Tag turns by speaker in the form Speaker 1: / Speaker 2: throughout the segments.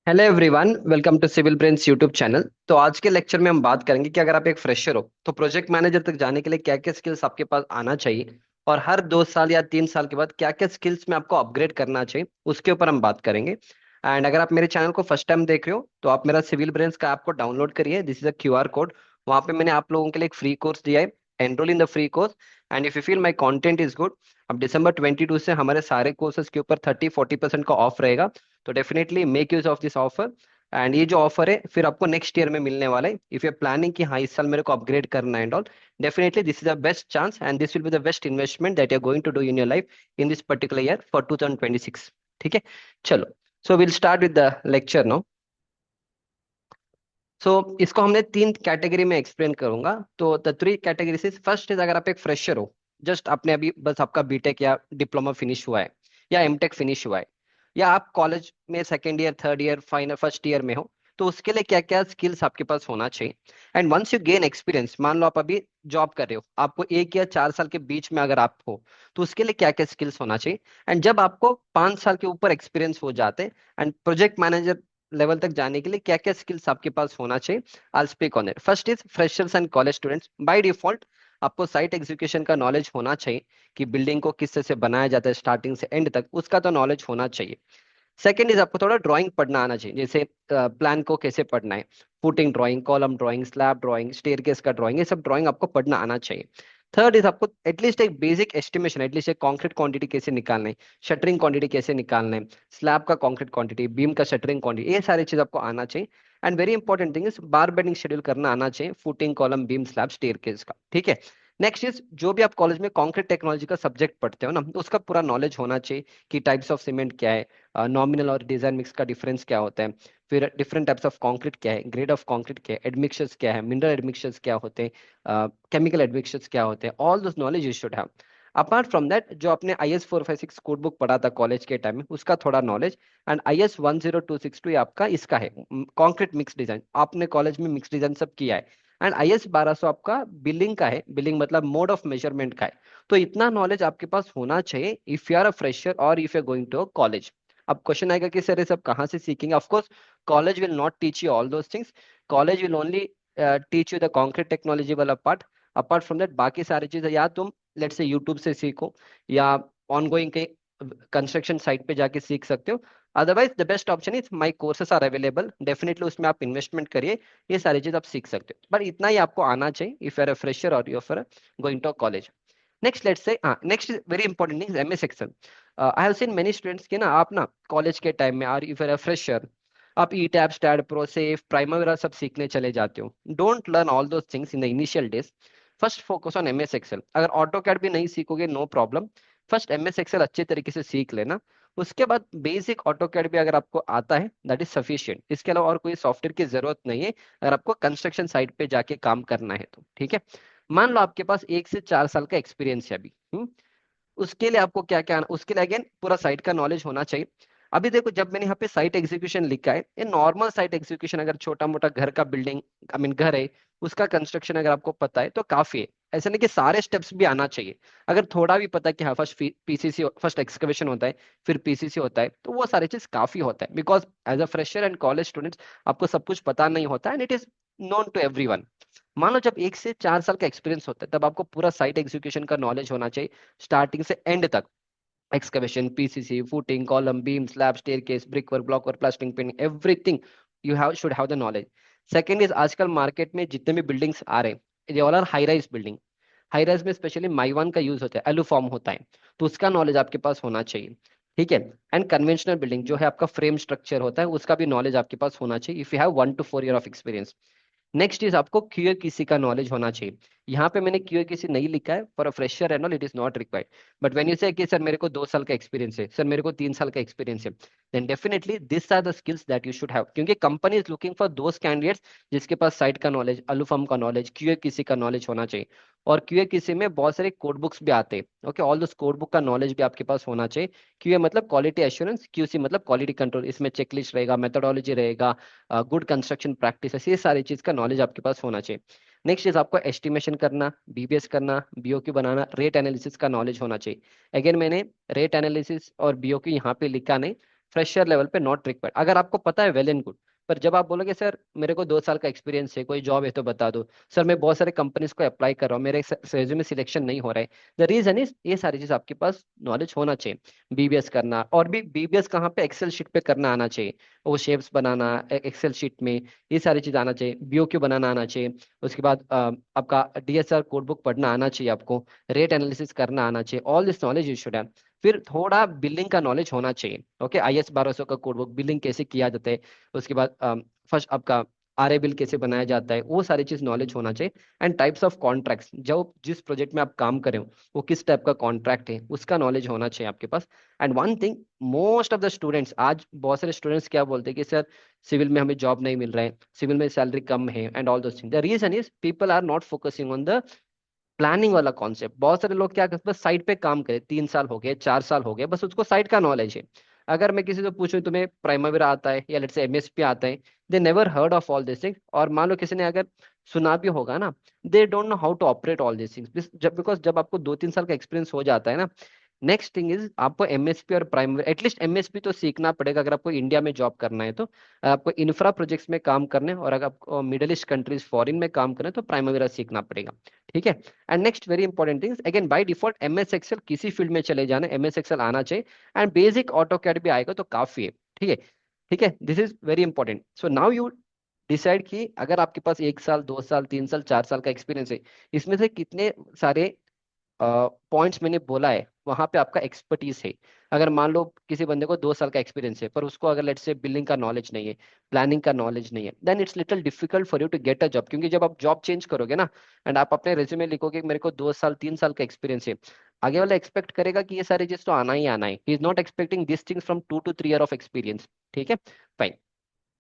Speaker 1: Hello everyone, welcome to civil brains YouTube channel. तो आज के लेक्चर में हम बात करेंगे कि अगर आप एक फ्रेशर हो तो प्रोजेक्ट मैनेजर तक जाने के लिए क्या क्या स्किल्स आपके पास आना चाहिए, और हर 2 साल या 3 साल के बाद क्या क्या स्किल्स में आपको अपग्रेड करना चाहिए, उसके ऊपर हम बात करेंगे। एंड अगर आप मेरे चैनल को फर्स्ट टाइम देख रहे हो तो आप मेरा सिविल ब्रेन्स का ऐप को डाउनलोड करिए। This is a QR code. वहाँ पे मैंने आप लोगों के लिए एक फ्री कोर्स दिया है। Enrol in the free course. And if you feel my content is good, अब दिसंबर 22 से हमारे सारे कोर्सेज के ऊपर 30-40% का ऑफ रहेगा। तो definitely make use of this offer. And ये जो ऑफर है फिर आपको नेक्स्ट ईयर में मिलने वाला है। इफ यू आर प्लानिंग कि हाँ इस साल मेरे को अपग्रेड करना है and all, definitely this is the best chance and this will be the best investment that you are going to do in your life in this particular year for 2026। ठीक है, चलो। So will start with the lecture now. So इसको हमने तीन category में explain करूंगा। तो the three categories is, first is अगर आप एक फ्रेशर हो, जस्ट आपने अभी बस आपका बीटेक या डिप्लोमा फिनिश हुआ है या एमटेक फिनिश हुआ है, या आप कॉलेज में second year third year final first year में हो, तो उसके लिए क्या क्या स्किल्स आपके पास होना चाहिए। And once you gain experience, मान लो आप अभी जॉब कर रहे हो, आपको 1 या 4 साल के बीच में अगर आप हो, तो उसके लिए क्या क्या स्किल्स होना चाहिए। एंड जब आपको 5 साल के ऊपर एक्सपीरियंस हो जाते एंड प्रोजेक्ट मैनेजर लेवल तक जाने के लिए क्या क्या स्किल्स आपके पास होना चाहिए, I speak on it. First is freshers and college students. By default आपको साइट एग्जीक्यूशन का नॉलेज होना चाहिए कि बिल्डिंग को किस तरह से बनाया जाता है स्टार्टिंग से एंड तक, उसका तो नॉलेज होना चाहिए। सेकंड इज आपको थोड़ा ड्राइंग पढ़ना आना चाहिए, जैसे प्लान को कैसे पढ़ना है, footing drawing, column drawing, slab drawing, staircase का ड्राइंग, ये सब ड्राइंग आपको पढ़ना आना चाहिए। थर्ड इज आपको एटलीस्ट एक बेसिक एस्टिमेशन, एटलीस्ट एक कॉन्क्रीट क्वांटिटी कैसे निकालना है, शटरिंग क्वांटिटी कैसे निकालना है, स्लैब का कॉन्क्रीट क्वांटिटी, बीम का शटरिंग क्वांटिटी, ये सारी चीज आपको आना चाहिए। And very important thing is bar bending schedule करना आना चाहिए, footing column beam slab staircase का। ठीक है। नेक्स्ट इज जो भी आप कॉलेज में कॉन्क्रीट टेक्नोलॉजी का सब्जेक्ट पढ़ते हो ना, उसका पूरा नॉलेज होना चाहिए कि टाइप्स ऑफ सीमेंट क्या है, नॉमिनल और डिजाइन मिक्स का डिफरेंस क्या होता है, फिर डिफरेंट टाइप्स ऑफ कंक्रीट क्या है, ग्रेड ऑफ कंक्रीट क्या है, एडमिक्सचर्स क्या है, मिनरल एडमिक्सचर्स क्या होते हैं, केमिकल एडमिक्सचर्स क्या होते हैं, all this knowledge you should have. Apart from that, जो आपने IS 456 कोड बुक पढ़ा था कॉलेज के टाइम में, उसका थोड़ा नॉलेज। एंड IS 10262 आपका इसका है, कॉन्क्रीट मिक्स डिजाइन, आपने कॉलेज में मिक्स डिजाइन सब किया है। एंड IS 1200 आपका बिल्डिंग का है, बिल्डिंग मतलब मोड ऑफ मेजरमेंट का है। तो इतना नॉलेज आपके पास होना चाहिए if you are a fresher और if you are going to a college. अब क्वेश्चन आएगा कि सर ये सब कहाँ से सीखेंगे। Of course college will not teach you all those things. College will only teach you the concrete technology वाला पार्ट। अपार्ट फ्रॉम दैट बाकी सारी चीजें या तुम लेट से यूट्यूब से सीखो, या ऑनगोइंग के कंस्ट्रक्शन साइट पे जाके सीख सकते हो। Otherwise the best option is my courses are available, definitely उसमें आप इन्वेस्टमेंट करिए, ये सारी चीज आप सीख सकते हो। बट इतना ही आपको आना चाहिए if you are a fresher और you are going to college. Next let's say next is very important thing, MS Excel. I have seen many students के ना, आप ना कॉलेज के टाइम में और इफ यू आर फ्रेशर, आप ETABS STAAD Pro SAFE प्राइमर वगैरह सब सीखने चले जाते हो। Don't learn all those things in the initial days. First focus on MS Excel. अगर ऑटो कैड भी नहीं सीखोगे no problem, first MS Excel अच्छे तरीके से सीख लेना। उसके बाद बेसिक ऑटो कैड भी अगर आपको आता है दैट इज सफिशियंट, इसके अलावा और कोई सॉफ्टवेयर की जरूरत नहीं है अगर आपको कंस्ट्रक्शन साइट पे जाके काम करना है तो। ठीक है। मान लो आपके पास 1 से 4 साल का एक्सपीरियंस है अभी। उसके लिए आपको क्या क्या, उसके लिए अगेन पूरा साइट का नॉलेज होना चाहिए। अभी देखो, जब मैंने यहाँ पे साइट एग्जीक्यूशन लिखा है, ये नॉर्मल साइट एग्जीक्यूशन, अगर छोटा मोटा घर का बिल्डिंग, आई मीन घर है, उसका कंस्ट्रक्शन अगर आपको पता है तो काफी है। ऐसा नहीं कि सारे स्टेप्स भी आना चाहिए। अगर थोड़ा भी पता है कि हाँ फर्स्ट PCC, फर्स्ट एक्सकवेशन होता है, फिर PCC होता है, तो वो सारी चीज काफी होता है। Because as a fresher and college students आपको सब कुछ पता नहीं होता and it is known to everyone. मान लो जब 1 से 4 साल का एक्सपीरियंस होता है तब आपको पूरा साइट एग्जीक्यूशन का नॉलेज होना चाहिए, स्टार्टिंग से एंड तक। excavation, PCC, footing, column, beam, slab, staircase, brickwork, blockwork, plastering, painting, everything you have should have the knowledge. Second is आजकल मार्केट में जितने भी बिल्डिंग्स आ रहे हैं, ये all are high rise building. High rise में स्पेशली माइवान का यूज होता है, एलू फॉर्म होता है, तो उसका नॉलेज आपके पास होना चाहिए। ठीक है। एंड कन्वेंशनल बिल्डिंग जो है आपका फ्रेम स्ट्रक्चर होता है, उसका भी नॉलेज आपके पास होना चाहिए if you have 1 to 4 year of experience. Next is आपको QA/QC का नॉलेज होना चाहिए। यहाँ पे मैंने QA/QC नहीं लिखा है, for a fresher and all it is not required. But when you से कि सर मेरे को 2 साल का एक्सपीरियंस है, सर मेरे को 3 साल का एक्सपीरियंस है, then definitely this are the skills that you should have, क्योंकि company is looking for those candidates जिसके पास साइट का नॉलेज, अलूफम का नॉलेज, QA/QC का नॉलेज होना चाहिए। और QA/QC में बहुत सारे कोड बुक्स भी आते हैं। Okay, all those code book का नॉलेज भी आपके पास होना चाहिए। QA मतलब क्वालिटी एश्योरेंस, QC मतलब क्वालिटी कंट्रोल, इसमें चेकलिस्ट रहेगा, मेथोडोलॉजी रहेगा, गुड कंस्ट्रक्शन प्रैक्टिस, ये सारी चीज का नॉलेज आपके पास होना चाहिए। नेक्स्ट इज आपको एस्टिमेशन करना, BBS करना, BOQ बनाना, रेट एनालिसिस का नॉलेज होना चाहिए। अगेन मैंने रेट एनालिसिस और BOQ यहाँ पे लिखा नहीं, फ्रेशर लेवल पे नॉट रिक्वायर्ड। अगर आपको पता है वेल एंड गुड, पर जब आप बोलोगे सर मेरे को 2 साल का एक्सपीरियंस है, कोई जॉब है तो बता दो, सर मैं बहुत सारे कंपनीज को अप्लाई कर रहा हूँ, मेरे रेज्यूमे सिलेक्शन नहीं हो रहा है, द रीजन इज ये सारी चीज आपके पास नॉलेज होना चाहिए। बीबीएस करना, और भी बीबीएस कहाँ पे, एक्सेल शीट पे करना आना चाहिए, वो शेप्स बनाना एक्सेल शीट में, ये सारी चीज आना चाहिए, बीओक्यू बनाना आना चाहिए। उसके बाद आपका डीएसआर कोड बुक पढ़ना आना चाहिए आपको, रेट एनालिसिस करना आना चाहिए, all this knowledge you should have. फिर थोड़ा बिलिंग का नॉलेज होना चाहिए, ओके, आईएस 1200 का कोड बुक, बिलिंग कैसे किया जाता है, उसके बाद फर्स्ट आपका आरए बिल कैसे बनाया जाता है, वो सारी चीज नॉलेज होना चाहिए। एंड टाइप्स ऑफ कॉन्ट्रैक्ट्स, जो जिस प्रोजेक्ट में आप काम कर रहे हो वो किस टाइप का कॉन्ट्रैक्ट है, उसका नॉलेज होना चाहिए आपके पास। And one thing, most of the students, आज बहुत सारे स्टूडेंट्स क्या बोलते हैं कि सर सिविल में हमें जॉब नहीं मिल रहा है, सिविल में सैलरी कम है, and all those thing, the reason is people are not focusing on the planning वाला कॉन्सेप्ट। बहुत सारे लोग क्या करते हैं, बस साइड पे काम करे, 3 साल हो गए, 4 साल हो गए, बस उसको साइड का नॉलेज है। अगर मैं किसी से पूछूं तुम्हें प्राइमरीरा आता है या लेट्स से एमएसपी आता है, they never heard of all this things, और मान लो किसी ने अगर सुना भी होगा ना, they don't know how to operate all this things. जब बिकॉज जब आपको 2-3 साल का एक्सपीरियंस हो जाता है ना, नेक्स्ट थिंग इज आपको एमएसपी और प्राइमरी, एटलीस्ट एमएसपी तो सीखना पड़ेगा अगर आपको इंडिया में जॉब करना है तो। आपको इंफ्रा प्रोजेक्ट्स में काम करने, और अगर आपको मिडिल ईस्ट कंट्रीज फॉरेन में काम करना है तो प्राइमरी सीखना पड़ेगा, ठीक है। And next very important things, again by default MS Excel, किसी फील्ड में चले जाना एमएस एक्सेल आना चाहिए, एंड बेसिक ऑटो कैड भी आएगा तो काफी है, ठीक है। ठीक है, this is very important. So now you decide कि अगर आपके पास 1 साल, 2 साल, 3 साल, 4 साल का एक्सपीरियंस है, इसमें से कितने सारे पॉइंट्स मैंने बोला है वहां पे आपका एक्सपर्टीज है। अगर मान लो किसी बंदे को 2 साल का एक्सपीरियंस है, पर उसको अगर लेट्स से बिलिंग का नॉलेज नहीं है, प्लानिंग का नॉलेज नहीं है, then it's little difficult for you to get a job. क्योंकि जब आप जॉब चेंज करोगे ना, एंड आप अपने रेज्यूमे लिखोगे मेरे को 2 साल, 3 साल का एक्सपीरियंस है, आगे वाला एक्सपेक्ट करेगा कि ये सारी चीज तो आना ही आना है, he is not expecting this things from 2 to 3 year of experience, ठीक है, fine.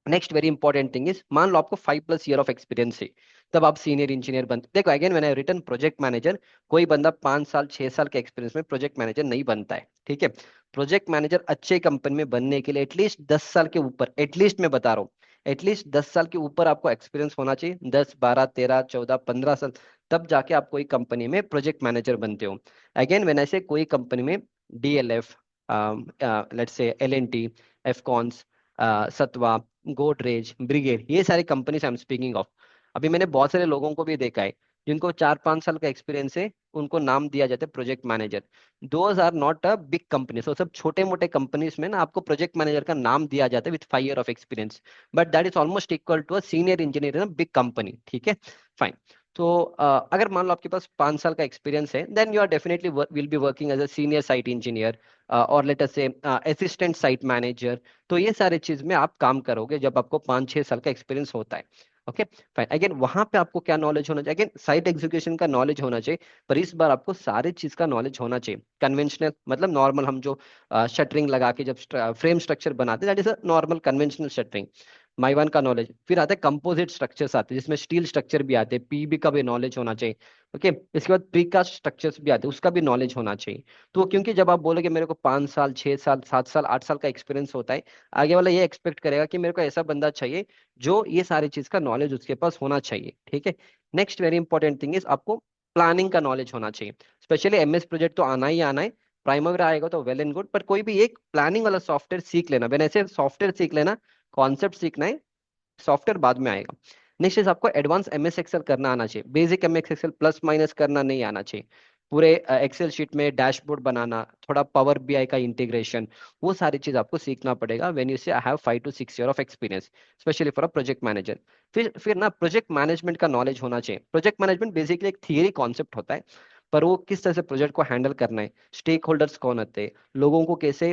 Speaker 1: Next very important thing is, मान लो आपको 5+ ईयर ऑफ एक्सपीरियंस है, तब आप सीनियर इंजीनियर बनते। देखो again when I written project manager, कोई बंदा 5 साल, 6 साल के एक्सपीरियंस में प्रोजेक्ट मैनेजर नहीं बनता है, ठीक है। प्रोजेक्ट मैनेजर अच्छे कंपनी में बनने के लिए एटलीस्ट 10 साल के ऊपर, एटलीस्ट मैं बता रहा हूँ, एटलीस्ट 10 साल के ऊपर आपको एक्सपीरियंस होना चाहिए, 10, 12, 13, 14, 15 साल, तब जाके आप कोई कंपनी में प्रोजेक्ट मैनेजर बनते हो। अगेन व्हेन आई से कोई कंपनी में DLF, let's say L and T, Afcons, Sattva, Godrej, Brigade, ये सारी companies I am speaking of. अभी मैंने बहुत सारे लोगों को भी देखा है जिनको 4-5 साल का एक्सपीरियंस है, उनको नाम दिया जाता है project manager. Those are not a big company, so सब छोटे मोटे कंपनीज में ना आपको प्रोजेक्ट मैनेजर का नाम दिया जाता है with 5 year of experience, but that is almost equal to a senior engineer in a big company, ठीक है, फाइन। तो अगर मान लो आपके पास 5 साल का एक्सपीरियंस है, then you are definitely will be working as a senior site engineer, और let us say assistant site manager. तो ये सारे चीज में आप काम करोगे जब आपको 5-6 साल का एक्सपीरियंस होता है, ओके, फाइन। अगेन वहां पे आपको क्या नॉलेज होना चाहिए, अगेन साइट एग्जीक्यूशन का नॉलेज होना चाहिए, पर इस बार आपको सारे चीज का नॉलेज होना चाहिए। कन्वेंशनल मतलब नॉर्मल, हम जो शटरिंग लगा के जब फ्रेम स्ट्रक्चर बनाते हैं, that is a normal conventional shuttering, Mivan का नॉलेज। फिर आता है कंपोजिट स्ट्रक्चर्स आते हैं जिसमें स्टील स्ट्रक्चर भी आते हैं, पीबी का भी नॉलेज होना चाहिए, ओके। इसके बाद प्रीकास्ट स्ट्रक्चर्स भी आते हैं, उसका भी नॉलेज होना चाहिए। तो क्योंकि जब आप बोलोगे मेरे को 5 साल, 6 साल, 7 साल, 8 साल का एक्सपीरियंस होता है, आगे वाला ये एक्सपेक्ट करेगा कि मेरे को ऐसा बंदा चाहिए जो ये सारी चीज का नॉलेज उसके पास होना चाहिए, ठीक है। Next very important thing is आपको प्लानिंग का नॉलेज होना चाहिए, स्पेशली एमएस प्रोजेक्ट तो आना ही आना है। प्राइमरी आएगा तो वेल एंड गुड, पर कोई भी एक प्लानिंग वाला सॉफ्टवेयर सीख लेना, मैंने ऐसे सॉफ्टवेयर सीख लेना, कॉन्सेप्ट सीखना है, सॉफ्टवेयर बाद में आएगा। नेक्स्ट इज आपको एडवांस एमएस एक्सेल करना आना चाहिए, basic MS Excel plus minus करना नहीं आना चाहिए। पूरे एक्सेल शीट में डैशबोर्ड बनाना, थोड़ा पावर बीआई का इंटीग्रेशन, वो सारी चीज आपको सीखना पड़ेगा व्हेन यू से I have 5 to 6 year of experience, specially for a project manager. फिर ना प्रोजेक्ट मैनेजमेंट का नॉलेज होना चाहिए। प्रोजेक्ट मैनेजमेंट बेसिकली एक थियरी कॉन्सेप्ट होता है, पर वो किस तरह से प्रोजेक्ट को हैंडल करना है, स्टेक होल्डर्स कौन होते हैं, लोगों को कैसे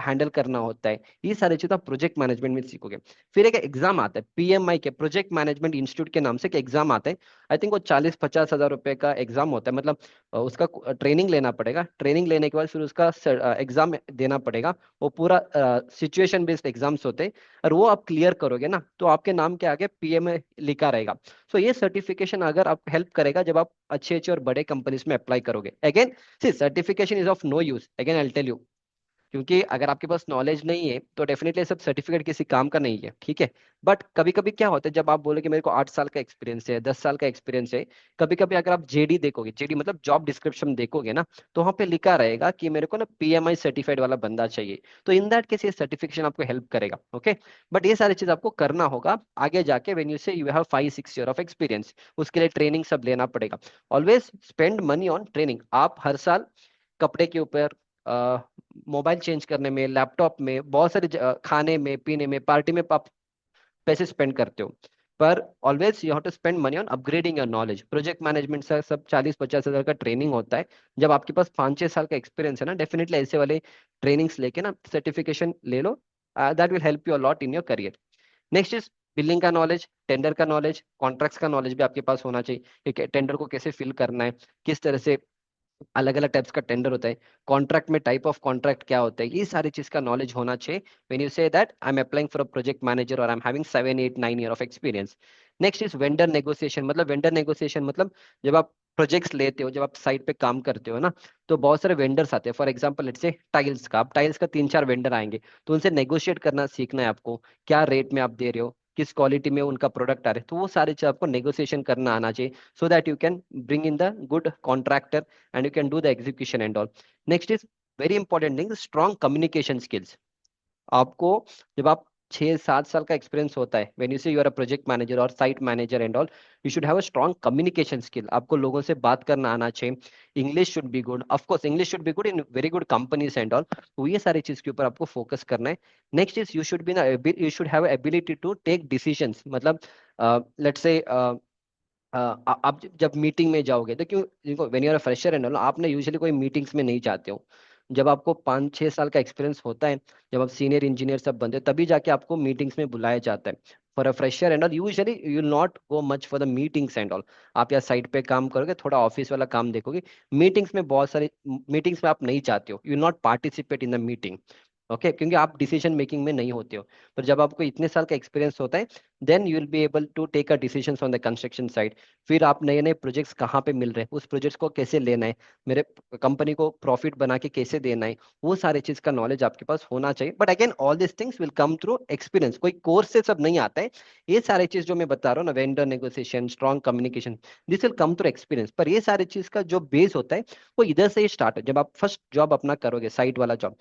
Speaker 1: हैंडल करना होता है, ये सारी चीज आप प्रोजेक्ट मैनेजमेंट में सीखोगे। फिर एक एग्जाम आता है पीएमआई के, प्रोजेक्ट मैनेजमेट इंस्टीट्यूट के नाम से एक एग्जाम आता है। आई थिंक वो 40-50 हज़ार रुपए का एग्जाम होता है, मतलब उसका ट्रेनिंग लेना पड़ेगा, ट्रेनिंग लेने के बाद फिर उसका एग्जाम देना पड़ेगा। वो पूरा सिचुएशन बेस्ड एग्जाम्स होते हैं, और वो आप क्लियर करोगे ना तो आपके नाम के आगे पीएम लिखा रहेगा। सो ये सर्टिफिकेशन अगर आप हेल्प करेगा जब आप अच्छे अच्छे और बड़े कंपनीज में अप्लाई करोगे। Again see certification is of no use, again I tell you, क्योंकि अगर आपके पास नॉलेज नहीं है तो डेफिनेटली सब सर्टिफिकेट किसी काम का नहीं है, ठीक है। बट कभी कभी क्या होता है, जब आप बोले कि मेरे को 8 साल का एक्सपीरियंस है, 10 साल का एक्सपीरियंस है, कभी कभी अगर आप जेडी देखोगे, जेडी मतलब जॉब डिस्क्रिप्शन देखोगे ना, तो वहाँ पे लिखा रहेगा कि मेरे को ना पीएमआई सर्टिफाइड वाला बंदा चाहिए। तो इन दैट केस ये सर्टिफिकेशन आपको हेल्प करेगा, ओके। बट ये सारी चीज आपको करना होगा आगे जाके, when you say you have 5-6 year of experience, उसके लिए ट्रेनिंग सब लेना पड़ेगा। Always spend money on training. आप हर साल कपड़े के ऊपर, मोबाइल चेंज करने में, लैपटॉप में, बहुत सारे खाने में, पीने में, पार्टी में आप पैसे स्पेंड करते हो। पर always you have to spend money on upgrading your knowledge. Project management से सब 40-50 हज़ार का ट्रेनिंग होता है। जब आपके पास 5-6 साल का एक्सपीरियंस है ना, डेफिनेटली ऐसे वाले ट्रेनिंग्स लेके ना सर्टिफिकेशन ले लो। That will help you a lot in your career. Next is billing का नॉलेज, टेंडर का नॉलेज, कॉन्ट्रैक्ट्स का नॉलेज भी आपके पास होना चाहिए कि टेंडर को कैसे फिल करना है, किस तरह से अलग अलग टाइप्स का टेंडर होता है, कॉन्ट्रैक्ट में टाइप ऑफ कॉन्ट्रैक्ट क्या होता है, ये सारी चीज का नॉलेज होना चाहिए when you say that I am applying for a project manager और I am having 7-8-9 year of experience. Next is vendor negotiation. मतलब वेंडर नेगोशिएशन मतलब जब आप प्रोजेक्ट्स लेते हो, जब आप साइट पे काम करते हो ना, तो बहुत सारे वेंडर्स आते हैं। For example let's say tiles का, आप टाइल्स का 3-4 वेंडर आएंगे, तो उनसे नेगोशिएट करना सीखना है आपको। क्या रेट में आप दे रहे हो, किस क्वालिटी में उनका प्रोडक्ट आ रहा है, तो वो सारी चीज आपको नेगोशिएशन करना आना चाहिए, so that you can bring in the good contractor and you can do the execution and all. Next is very important thing, strong communication skills. आपको जब आप 6-7 साल का एक्सपीरियंस होता है, when you say you are a project manager और site manager and all, you should have a strong communication skill. आपको लोगों से बात करना आना चाहिए। English should be good, of course English should be good in very good companies and all. तो ये सारी चीज के ऊपर आपको फोकस करना है। Next is you should have ability to take decisions. मतलब लेट्स से आप जब मीटिंग में जाओगे तो क्यों, देखो when you are a fresher and all, आपने यूजुअली कोई मीटिंग्स में नहीं जाते हो। जब आपको 5-6 साल का एक्सपीरियंस होता है, जब आप सीनियर इंजीनियर सब बनते हो, तभी जाके आपको मीटिंग्स में बुलाया जाता है। For a fresher and all usually you will not go much for the meetings and all. आप या साइट पे काम करोगे, थोड़ा ऑफिस वाला काम देखोगे। मीटिंग्स में बहुत सारे मीटिंग्स में आप नहीं जाते हो, you not participate in the meeting, okay, क्योंकि आप डिसीजन मेकिंग में नहीं होते हो। पर जब आपको इतने साल का एक्सपीरियंस होता है, then you will be able to take a decisions on the construction side. फिर आप नए नए प्रोजेक्ट्स कहाँ पे मिल रहे हैं, उस प्रोजेक्ट्स को कैसे लेना है, मेरे कंपनी को प्रॉफिट बना के कैसे देना है, वो सारे चीज का नॉलेज आपके पास होना चाहिए। But again all this things will come through experience, कोई कोर्स से सब नहीं आता है। ये सारे चीज जो मैं बता रहा हूँ ना, vendor negotiation, strong communication, this will come through experience. पर ये सारे चीज का जो बेस होता है वो इधर से ही स्टार्ट है, जब आप फर्स्ट जॉब अपना करोगे, साइट वाला जॉब।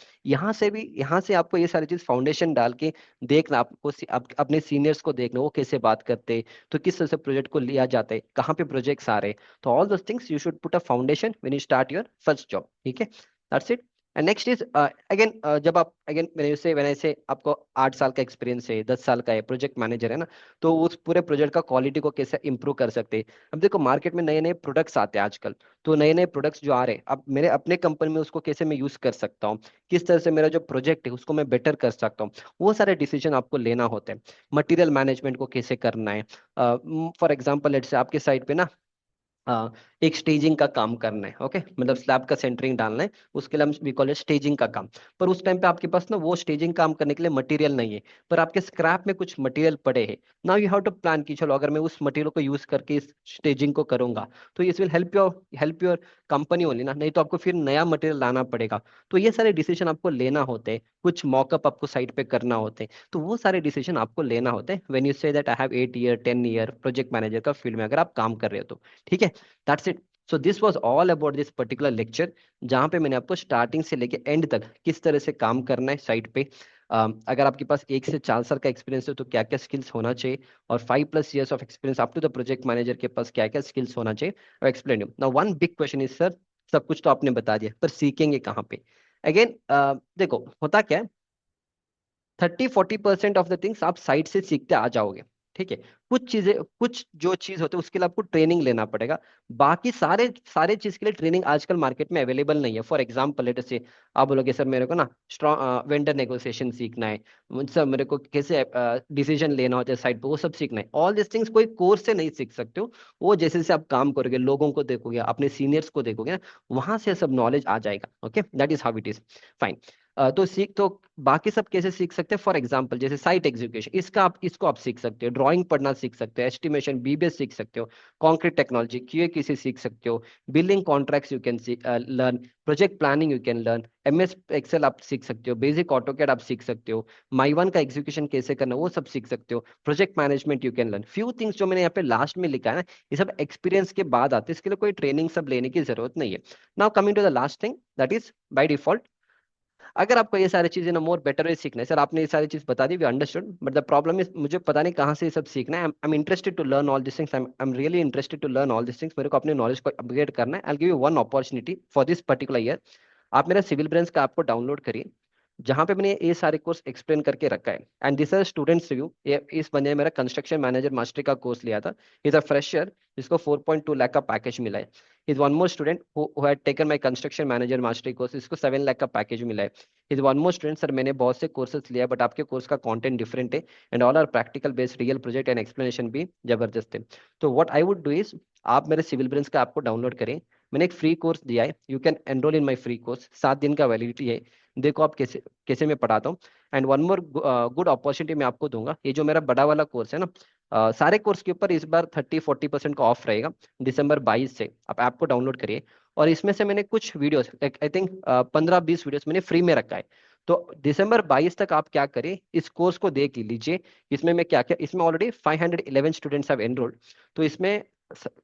Speaker 1: यहाँ से आपको ये सारी चीज फाउंडेशन डाल के देखना, आपको अपने सीनियर्स को देखना वो कैसे बात करते हैं, तो किस तरह से प्रोजेक्ट को लिया जाता है, कहाँ पे प्रोजेक्ट्स आ रहे हैं। तो all those things you should put a foundation when you start your first job, ठीक है। That's it. And next is again, जब आप अगेन मैंने से आपको 8 साल का एक्सपीरियंस है, 10 साल का है, प्रोजेक्ट मैनेजर है ना, तो उस पूरे प्रोजेक्ट का क्वालिटी को कैसे इंप्रूव कर सकते हैं। अब देखो मार्केट में नए नए प्रोडक्ट्स आते हैं आजकल, तो नए नए प्रोडक्ट्स जो आ रहे हैं, अब मेरे अपने कंपनी में उसको कैसे मैं यूज कर सकता हूँ, किस तरह से मेरा जो प्रोजेक्ट है उसको मैं बेटर कर सकता हूँ, वो सारे डिसीजन आपको लेना होते हैं। मटेरियल मैनेजमेंट को कैसे करना है, फॉर एग्जांपल लेट्स से आपके साइड पे ना एक स्टेजिंग का काम करना है, ओके, मतलब स्लैब का सेंटरिंग डालना है, उसके लिए हम वी कॉल इट स्टेजिंग का काम। पर उस टाइम पे आपके पास ना वो स्टेजिंग काम करने के लिए मटेरियल नहीं है, पर आपके स्क्रैप में कुछ मटेरियल पड़े हैं। Now you have to plan कि चलो अगर मैं उस मटेरियल को यूज करके इस स्टेजिंग को करूंगा, तो इस will help your company only ना, नहीं तो आपको फिर नया मटेरियल लाना पड़ेगा। तो ये सारे डिसीजन आपको लेना होते हैं, कुछ मॉकअप आपको साइड पे करना होते हैं, तो वो सारे डिसीजन आपको लेना होते हैं when you say that I have 8 year 10 year project manager का फील्ड में अगर आप काम कर रहे हो तो, ठीक है। That's it. So this was all about this particular lecture, जहां पे मैंने आपको स्टार्टिंग से लेके एंड तक किस तरह से काम करना है साइट पे, अगर आपके पास 1 से 4 साल का एक्सपीरियंस है तो क्या क्या स्किल्स होना चाहिए, और 5+ years of experience up to the project manager के पास क्या क्या स्किल्स होना चाहिए, और explain you now one big question is sir, सब कुछ तो आपने बता दिया पर सीखेंगे कहाँ पे। अगेन देखो होता क्या है, 30-40% ऑफ द थिंग्स आप साइट से सीखते आ जाओगे, ठीक है। कुछ चीजें, कुछ जो चीज होते है उसके लिए आपको ट्रेनिंग लेना पड़ेगा। बाकी सारे सारे चीज के लिए ट्रेनिंग आजकल मार्केट में अवेलेबल नहीं है। फॉर एग्जाम्पल लेट से आप बोलोगे सर मेरे को ना स्ट्रॉन्ग वेंडर नेगोशिएशन सीखना है, सर मेरे को कैसे डिसीजन लेना होता है साइट पे, वो सब सीखना है। ऑल दिस थिंग्स कोई कोर्स से नहीं सीख सकते हो, वो जैसे जैसे आप काम करोगे, लोगों को देखोगे, अपने सीनियर्स को देखोगे ना, वहां से सब नॉलेज आ जाएगा, okay, that is how it is. Fine. तो सीख तो बाकी सब कैसे सीख सकते हैं, फॉर एग्जांपल जैसे साइट एग्जीक्यूशन, इसको आप सीख सकते हो, ड्राइंग पढ़ना सीख सकते हो, एस्टिमेशन बीबीएस सीख सकते हो, कॉन्क्रीट टेक्नोलॉजी क्यूए सीख सकते हो, billing contracts you can learn, project planning you can learn, MS Excel आप सीख सकते हो, बेसिक ऑटोकैड आप सीख सकते हो, माइवन का एग्जीक्यूशन कैसे करना वो सब सीख सकते हो, project management you can learn. Few things जो मैंने यहाँ पे लास्ट में लिखा है ना, ये सब एक्सपीरियंस के बाद आते हैं, इसके लिए कोई ट्रेनिंग सब लेने की जरूरत नहीं है। Now coming to the last thing, that is by default, अगर आपको ये सारी चीजें ना मोर बेटर वे सीखना है, सर आपने ये सारी चीज बता दी, we understood, but the problem is मुझे पता नहीं कहाँ से ये सब सीखना है। I am interested to learn all this things, I am really interested to learn all this things, मेरे को अपने नॉलेज को अपग्रेड करना है। I give you one opportunity for this particular year, आप मेरा सिविल ब्रेंच का आपको डाउनलोड करिए, जहां पे मैंने ये सारे कोर्स एक्सप्लेन करके रखा है, and this are students review. ये इस बंदे ने मेरा कंस्ट्रक्शन मैनेजर मास्टरी का कोर्स लिया था, इज अ फ्रेशर, जिसको 4.2 लाख का पैकेज मिला है। Is one more student who had taken my construction manager mastery course, इसको 7 लाख का पैकेज मिला है। Is one more student, sir मैंने बहुत से कोर्सेज लिया बट आपके कोर्स का कंटेंट डिफरेंट है, and all are practical based, real project and explanation भी जबरदस्त है। तो what I would do is, आप मेरे सिविल ब्रेंच का आपको डाउनलोड करें, मैंने एक फ्री कोर्स दिया है, you can enrol in my free course, 7 दिन का वैलिडिटी है। देखो आप कैसे कैसे मैं पढ़ाता हूँ। And one more good opportunity मैं आपको दूंगा, ये जो मेरा बड़ा वाला कोर्स है ना, सारे कोर्स के ऊपर इस बार 30-40% का ऑफ रहेगा, दिसंबर 22 से आप ऐप को डाउनलोड करिए। और इसमें से मैंने कुछ वीडियोस, आई थिंक 15-20 वीडियोस मैंने फ्री में रखा है। तो दिसंबर 22 तक आप क्या करें, इस कोर्स को देख लीजिए। इसमें मैं क्या क्या, इसमें ऑलरेडी 511 स्टूडेंट्स हैव एनरोल्ड, तो इसमें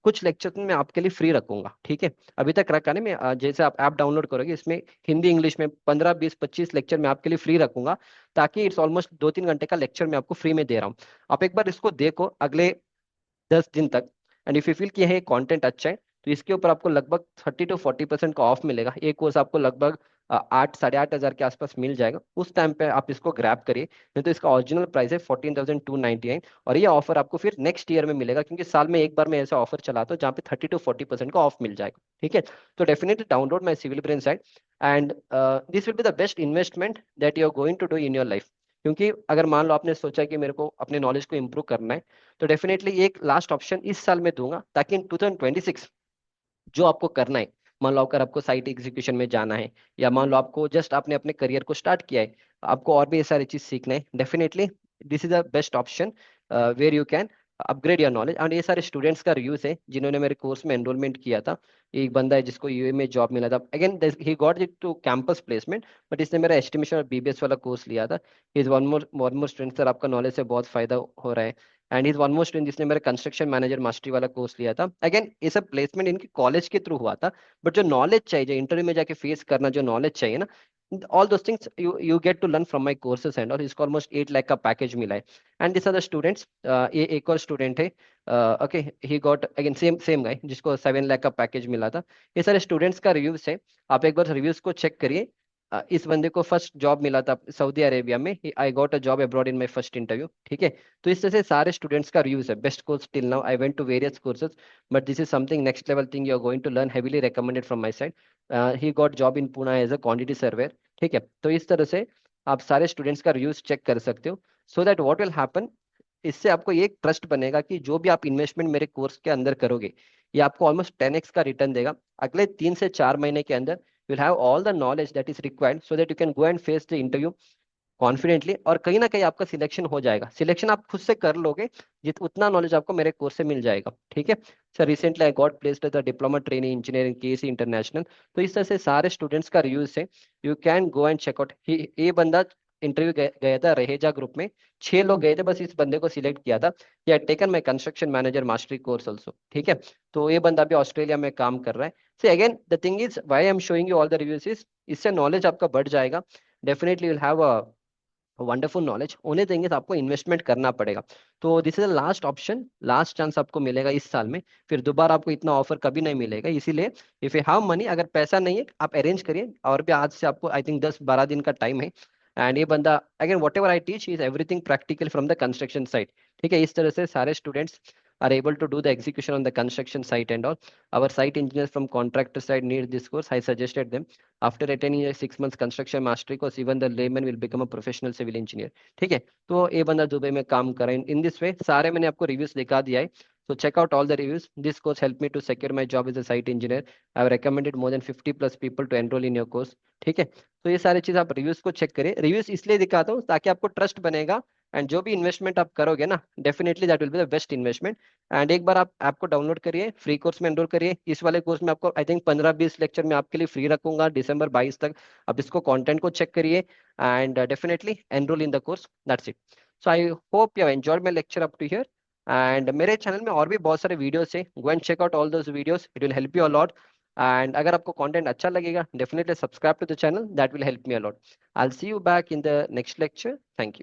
Speaker 1: कुछ लेक्चर मैं आपके लिए फ्री रखूंगा, ठीक है। अभी तक रखा नहीं मैं, जैसे आप ऐप डाउनलोड करोगे इसमें हिंदी इंग्लिश में 15-20-25 लेक्चर मैं आपके लिए फ्री रखूंगा, ताकि इट्स ऑलमोस्ट 2-3 घंटे का लेक्चर मैं आपको फ्री में दे रहा हूँ। आप एक बार इसको देखो अगले 10 दिन तक, एंड इफ यू फील कि ये कंटेंट अच्छा है, तो इसके ऊपर आपको लगभग 30-40% का ऑफ मिलेगा। एक कोर्स आपको लगभग 8-8.5 हज़ार के आसपास मिल जाएगा, उस टाइम पे आप इसको ग्रैब करिए, नहीं तो इसका ओरिजिनल प्राइस है 14,299, और ये ऑफर आपको फिर नेक्स्ट ईयर में मिलेगा, क्योंकि साल में एक बार मैं ऐसा ऑफर चलाता हूँ जहाँ पे 30-40% का ऑफ मिल जाएगा, ठीक है। तो definitely download my civil brain site, and this will be the best investment that you are going to do in your life. क्योंकि अगर मान लो आपने सोचा कि मेरे को अपने नॉलेज को इंप्रूव करना है, तो डेफिनेटली एक लास्ट ऑप्शन इस साल में दूंगा, ताकि इन 2026 जो आपको करना है, मान लो अगर आपको साइट एग्जीक्यूशन में जाना है, या मान लो आपको जस्ट आपने अपने करियर को स्टार्ट किया है, आपको और भी ये सारी चीज सीखना है, definitely this is the best option where you can upgrade your knowledge. And ये सारे स्टूडेंट्स का रिव्यूज है जिन्होंने मेरे कोर्स में एनरोलमेंट किया था। एक बंदा है जिसको यूए में जॉब मिला था, again he got it to campus placement, but इसने मेरा एस्टिमेशन और बीबीएस वाला कोर्स लिया था। Is one more student, sir आपका नॉलेज से बहुत फायदा हो रहा है। And is one more student जिसने मेरा कंस्ट्रक्शन मैनेजर मास्टरी वाला कोर्स लिया था। अगेन ये सब प्लेसमेंट इनकी कॉलेज के थ्रू हुआ था, बट जो नॉलेज चाहिए, जो इंटरव्यू में जाके फेस करना जो नॉलेज चाहिए ना, all those things you get to learn from my courses and, और इसको ऑलमोस्ट 8 लाख का पैकेज मिला है। And this are the students, ये एक और स्टूडेंट है, okay, he got again same same guy जिसको 7 लाख का पैकेज मिला था। ये सारे स्टूडेंट्स का रिव्यूज है, आप एक बार रिव्यूज को चेक करिए। इस बंदे को फर्स्ट जॉब मिला था सऊदी अरेबिया में, I got a job abroad in my first interview, ठीक है। तो इस तरह से सारे स्टूडेंट्स का रिव्यूज है, best course till now, I went to various courses, but this is something next level thing you are going to learn, heavily recommended from my side. He got job in Pune as a quantity surveyor, ठीक है। तो इस तरह से आप सारे students का reviews check कर सकते हो, so that what will happen, इससे आपको ये एक ट्रस्ट बनेगा कि जो भी आप इन्वेस्टमेंट मेरे कोर्स के अंदर करोगे, ये आपको ऑलमोस्ट 10x का रिटर्न देगा अगले 3 से 4 महीने के अंदर। you'll have all the knowledge that is required so that you can go and face the interview confidently, और कहीं ना कहीं आपका सिलेक्शन हो जाएगा। सिलेक्शन आप खुद से कर लोगे, जित उतना नॉलेज आपको मेरे कोर्स से मिल जाएगा, ठीक है। Sir recently I got placed as a diploma trainee engineering KC international. तो इस तरह से सारे स्टूडेंट्स का रिव्यूज है, you can go and check out. ये बंदा इंटरव्यू गया था रहेजा ग्रुप में, 6 लोग गए थे, बस इस बंदे को सिलेक्ट किया था। या taken my construction manager mastery course also, ठीक है। तो ये बंदा भी ऑस्ट्रेलिया में काम कर रहा है। से again the thing is why I am showing you all the reviews is, इससे नॉलेज आपका बढ़ जाएगा, definitely will have a wonderful knowledge. होने देंगे तो आपको इन्वेस्टमेंट करना पड़ेगा। तो this is the last option, last chance आपको मिलेगा इस साल में, फिर दोबारा आपको इतना ऑफर कभी नहीं मिलेगा। इसीलिए इफ यू हैव मनी, अगर पैसा नहीं है आप अरेंज करिए, और भी आज से आपको आई थिंक 10-12 दिन का टाइम है। एंड ये बंदा again what ever I teach is everything practical from the construction site, ठीक है। इस तरह से सारे students are able to do the execution on the construction site and all. Our site engineers from contractor side need this course. I suggested them. After attending a 6 months construction mastery course, even the layman will become a professional civil engineer. ठीक है। तो ये बंदा Dubai में काम कर रहा है इन दिस वे। सारे मैंने आपको रिव्यूज दिखा दिया है। So check out all the reviews. This course helped me to secure my job as a site engineer. I have recommended more than 50 plus people to enroll in your course. ठीक है, तो ये सारी चीज आप रिव्यूज को check करिए। Reviews इसलिए दिखाता हूँ ताकि आपको ट्रस्ट बनेगा, एंड जो भी इन्वेस्टमेंट आप करोगे ना, definitely that will be the best investment. And एक बार आप ऐप को डाउनलोड करिए, फ्री कोर्स में एनरोल करिए। इस वाले कोर्स में आपको आई थिंक 15-20 लेक्चर में आपके लिए फ्री रखूंगा दिसंबर 22 तक। आप इसको कंटेंट को चेक करिए and definitely enrol in the course. That's it. So I hope you have enjoyed my lecture up to here. And मेरे चैनल में और भी बहुत सारे वीडियोस है, go and check out all those videos, it will help you a lot. And अगर आपको content अच्छा लगेगा, definitely subscribe to the channel, that will help me a lot. I will see you back in the next lecture. Thank you.